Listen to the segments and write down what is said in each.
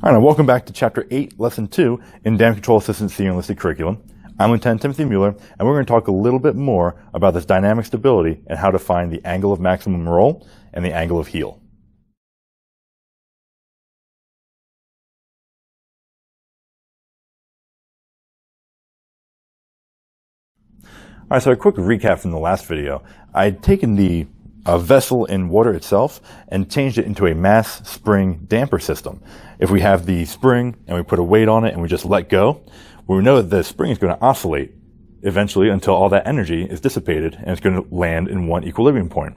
All right, welcome back to Chapter 8, Lesson 2 in Dam Control Assistant Senior Enlisted Curriculum. I'm Lieutenant Timothy Mueller, and we're going to talk a little bit more about this dynamic stability and how to find the angle of maximum roll and the angle of heel. All right, so a quick recap from the last video. I had taken a vessel in water itself and changed it into a mass spring damper system. If we have the spring and we put a weight on it and we just let go, we know that the spring is going to oscillate eventually until all that energy is dissipated and it's going to land in one equilibrium point.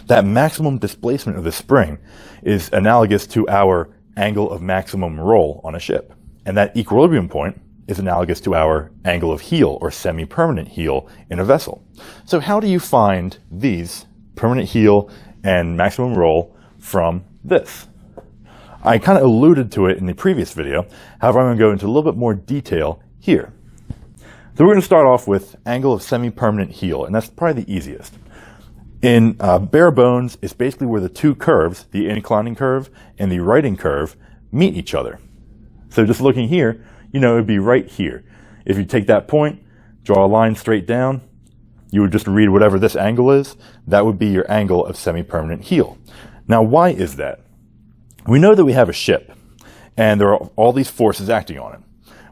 That maximum displacement of the spring is analogous to our angle of maximum roll on a ship. And that equilibrium point is analogous to our angle of heel or semi-permanent heel in a vessel. So how do you find these permanent heel and maximum roll from this? I kind of alluded to it in the previous video. However, I'm going to go into a little bit more detail here. So we're going to start off with angle of semi-permanent heel, and that's probably the easiest. In bare bones, it's basically where the two curves, the inclining curve and the righting curve, meet each other. So just looking here, you know, it would be right here. If you take that point, draw a line straight down, you would just read whatever this angle is. That would be your angle of semi-permanent heel. Now, why is that? We know that we have a ship, and there are all these forces acting on it.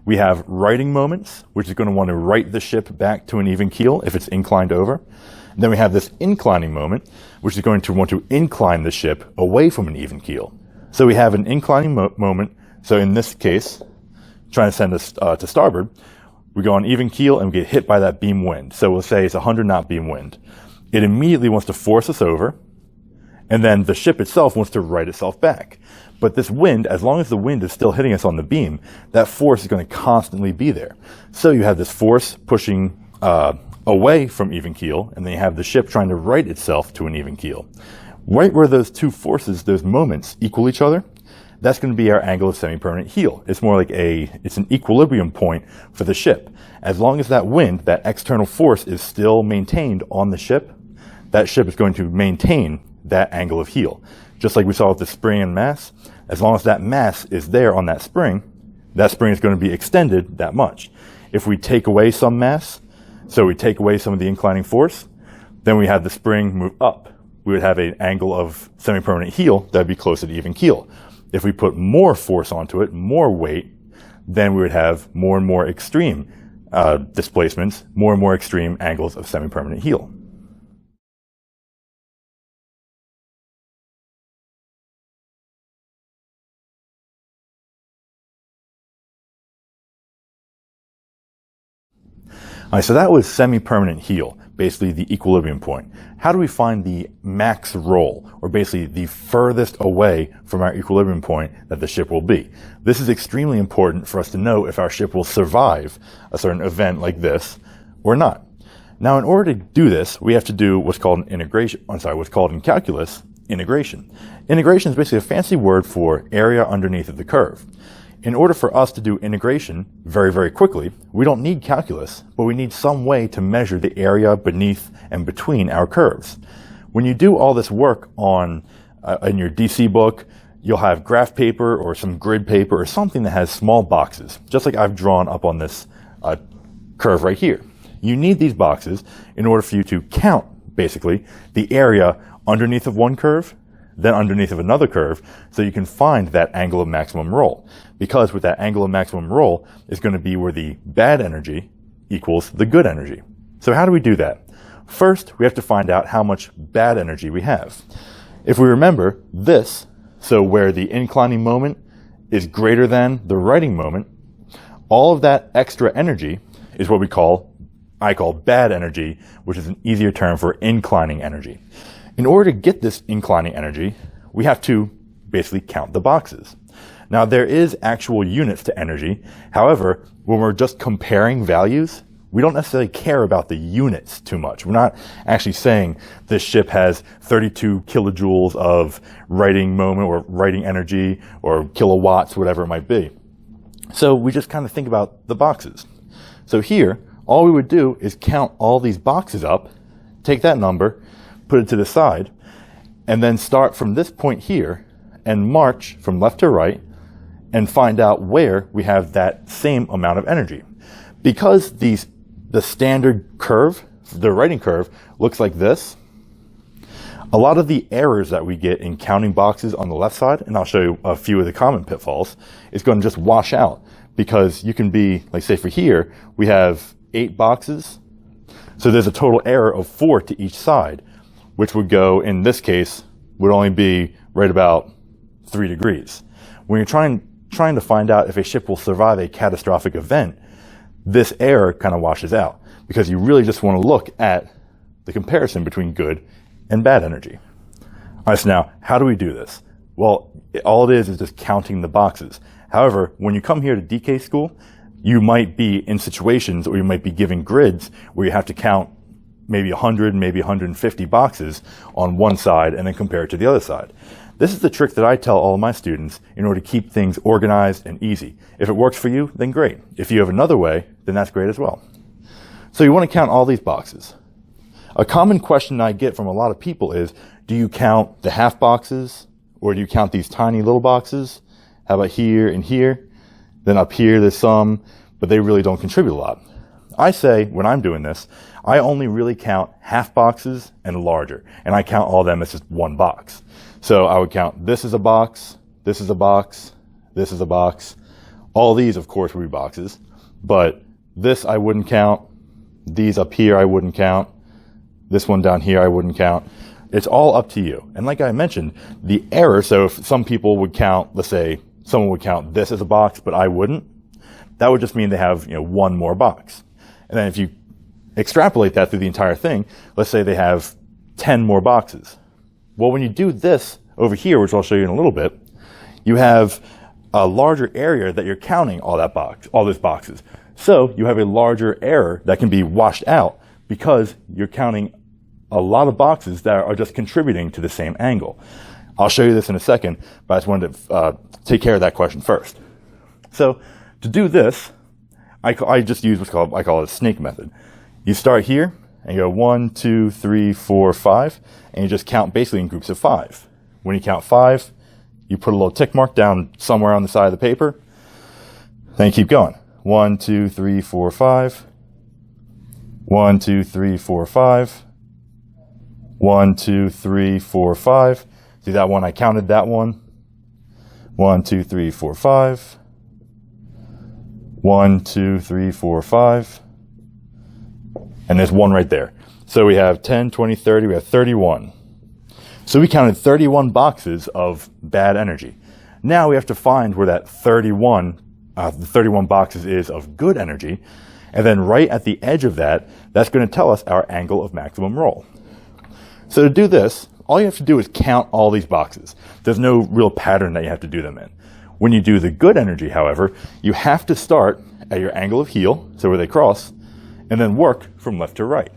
We have righting moments, which is going to want to right the ship back to an even keel if it's inclined over. And then we have this inclining moment, which is going to want to incline the ship away from an even keel. So we have an inclining moment. So in this case, trying to send us to starboard, we go on even keel and we get hit by that beam wind. So we'll say it's a 100-knot beam wind. It immediately wants to force us over, and then the ship itself wants to right itself back. But this wind, as long as the wind is still hitting us on the beam, that force is going to constantly be there. So you have this force pushing away from even keel, and then you have the ship trying to right itself to an even keel. Right where those two forces, those moments, equal each other, that's going to be our angle of semi-permanent heel. It's more like it's an equilibrium point for the ship. As long as that wind, that external force is still maintained on the ship, that ship is going to maintain that angle of heel. Just like we saw with the spring and mass, as long as that mass is there on that spring is going to be extended that much. If we take away some mass, so we take away some of the inclining force, then we have the spring move up. We would have an angle of semi-permanent heel that would be closer to even keel. If we put more force onto it, more weight, then we would have more and more extreme displacements, more and more extreme angles of semi-permanent heel. All right, so that was semi-permanent heel, basically the equilibrium point. How do we find the max roll, or basically the furthest away from our equilibrium point that the ship will be? This is extremely important for us to know if our ship will survive a certain event like this or not. Now, in order to do this, we have to do what's called what's called in calculus, integration. Integration is basically a fancy word for area underneath of the curve. In order for us to do integration very, very quickly, we don't need calculus, but we need some way to measure the area beneath and between our curves. When you do all this work in your DC book, you'll have graph paper or some grid paper or something that has small boxes, just like I've drawn up on this curve right here. You need these boxes in order for you to count, basically, the area underneath of one curve, then underneath of another curve, so you can find that angle of maximum roll. Because with that angle of maximum roll is going to be where the bad energy equals the good energy. So how do we do that? First, we have to find out how much bad energy we have. If we remember this, so where the inclining moment is greater than the righting moment, all of that extra energy is what I call bad energy, which is an easier term for inclining energy. In order to get this inclining energy, we have to basically count the boxes. Now, there is actual units to energy. However, when we're just comparing values, we don't necessarily care about the units too much. We're not actually saying this ship has 32 kilojoules of righting moment or righting energy or kilowatts, whatever it might be. So we just kind of think about the boxes. So here, all we would do is count all these boxes up, take that number, put it to the side, and then start from this point here and march from left to right and find out where we have that same amount of energy. Because the standard curve, the writing curve, looks like this, a lot of the errors that we get in counting boxes on the left side, and I'll show you a few of the common pitfalls, is going to just wash out. Because you can be, like say for here, we have 8 boxes, so there's a total error of 4 to each side, which would go, in this case, would only be right about 3 degrees. When you're trying to find out if a ship will survive a catastrophic event, this error kind of washes out, because you really just want to look at the comparison between good and bad energy. All right, so now, how do we do this? Well, all it is just counting the boxes. However, when you come here to DK school, you might be in situations, or you might be given grids where you have to count maybe 100, maybe 150 boxes on one side and then compare it to the other side. This is the trick that I tell all of my students in order to keep things organized and easy. If it works for you, then great. If you have another way, then that's great as well. So you want to count all these boxes. A common question I get from a lot of people is, do you count the half boxes, or do you count these tiny little boxes? How about here and here? Then up here there's some, but they really don't contribute a lot. I say, when I'm doing this, I only really count half boxes and larger, and I count all of them as just one box. So I would count this is a box, this is a box, this is a box. All these, of course, would be boxes, but this I wouldn't count. These up here I wouldn't count. This one down here I wouldn't count. It's all up to you. And like I mentioned, the error, so if some people would count, let's say someone would count this as a box, but I wouldn't, that would just mean they have, one more box. And then if you extrapolate that through the entire thing, let's say they have 10 more boxes. Well, when you do this over here, which I'll show you in a little bit, you have a larger area that you're counting all those boxes. So you have a larger error that can be washed out because you're counting a lot of boxes that are just contributing to the same angle. I'll show you this in a second, but I just wanted to take care of that question first. So to do this, I just use I call it a snake method. You start here and you go 1, 2, 3, 4, 5, and you just count basically in groups of 5. When you count 5, you put a little tick mark down somewhere on the side of the paper. Then you keep going. 1, 2, 3, 4, 5. 1, 2, 3, 4, 5. 1, 2, 3, 4, 5. See that one? I counted that one. 1, 2, 3, 4, 5. 1, 2, 3, 4, 5. And there's one right there. So we have 10, 20, 30, we have 31. So we counted 31 boxes of bad energy. Now we have to find where that 31 boxes is of good energy. And then right at the edge of that, that's going to tell us our angle of maximum roll. So to do this, all you have to do is count all these boxes. There's no real pattern that you have to do them in. When you do the good energy, however, you have to start at your angle of heel, so where they cross, and then work from left to right.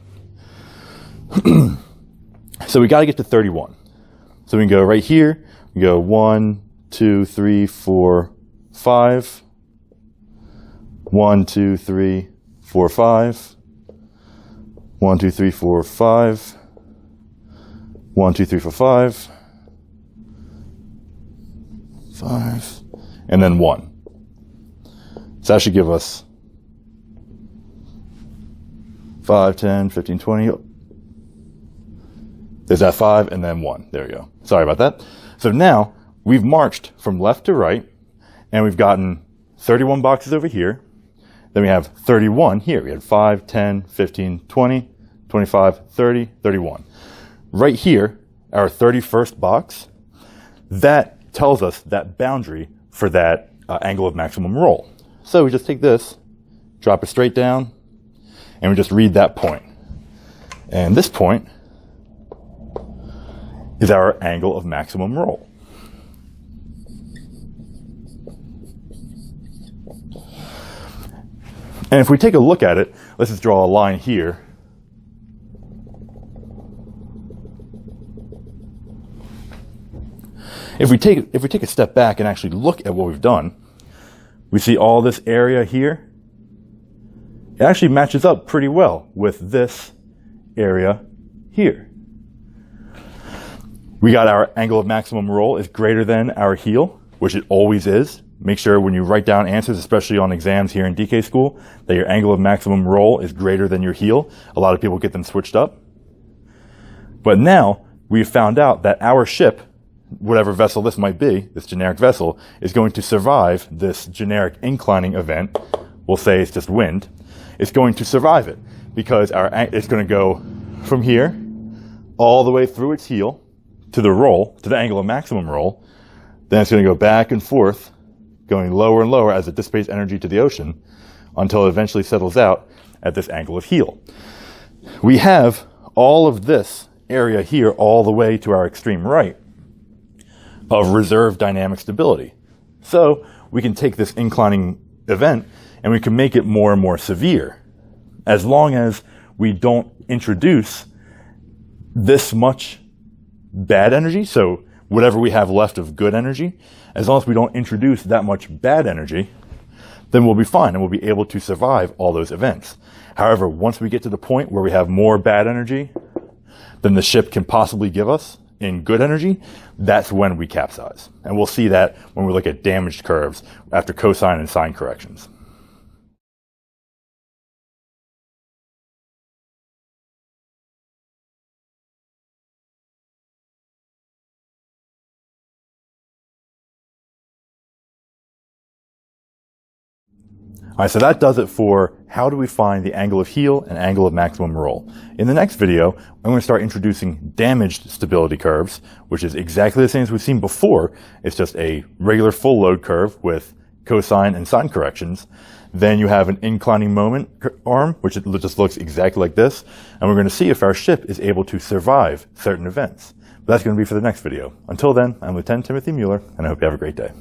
So we got to get to 31. So we can go right here. We go 1, 2, 3, 4, 5. 1, 2, 3, 4, 5. 1, 2, 3, 4, 5. 1, 2, 3, 4, 5. 5. And then 1. So that should give us 5, 10, 15, 20. There's that 5 and then 1. There we go. Sorry about that. So now we've marched from left to right, and we've gotten 31 boxes over here. Then we have 31 here. We had 5, 10, 15, 20, 25, 30, 31. Right here, our 31st box, that tells us that boundary for that angle of maximum roll. So we just take this, drop it straight down, and we just read that point. And this point is our angle of maximum roll. And if we take a look at it, let's just draw a line here. If we take a step back and actually look at what we've done, we see all this area here. It actually matches up pretty well with this area here. We got our angle of maximum roll is greater than our heel, which it always is. Make sure when you write down answers, especially on exams here in DK school, that your angle of maximum roll is greater than your heel. A lot of people get them switched up. But now we've found out that our ship, whatever vessel this might be, this generic vessel, is going to survive this generic inclining event. We'll say it's just wind. It's going to survive it because it's going to go from here all the way through its heel to the roll, to the angle of maximum roll. Then it's going to go back and forth, going lower and lower as it dissipates energy to the ocean until it eventually settles out at this angle of heel. We have all of this area here all the way to our extreme right of reserve dynamic stability. So we can take this inclining event and we can make it more and more severe as long as we don't introduce this much bad energy. So whatever we have left of good energy, as long as we don't introduce that much bad energy, then we'll be fine and we'll be able to survive all those events. However, once we get to the point where we have more bad energy than the ship can possibly give us in good energy, that's when we capsize. And we'll see that when we look at damaged curves after cosine and sine corrections. All right, so that does it for how do we find the angle of heel and angle of maximum roll. In the next video, I'm going to start introducing damaged stability curves, which is exactly the same as we've seen before. It's just a regular full load curve with cosine and sine corrections. Then you have an inclining moment arm, which just looks exactly like this. And we're going to see if our ship is able to survive certain events. But that's going to be for the next video. Until then, I'm Lieutenant Timothy Mueller, and I hope you have a great day.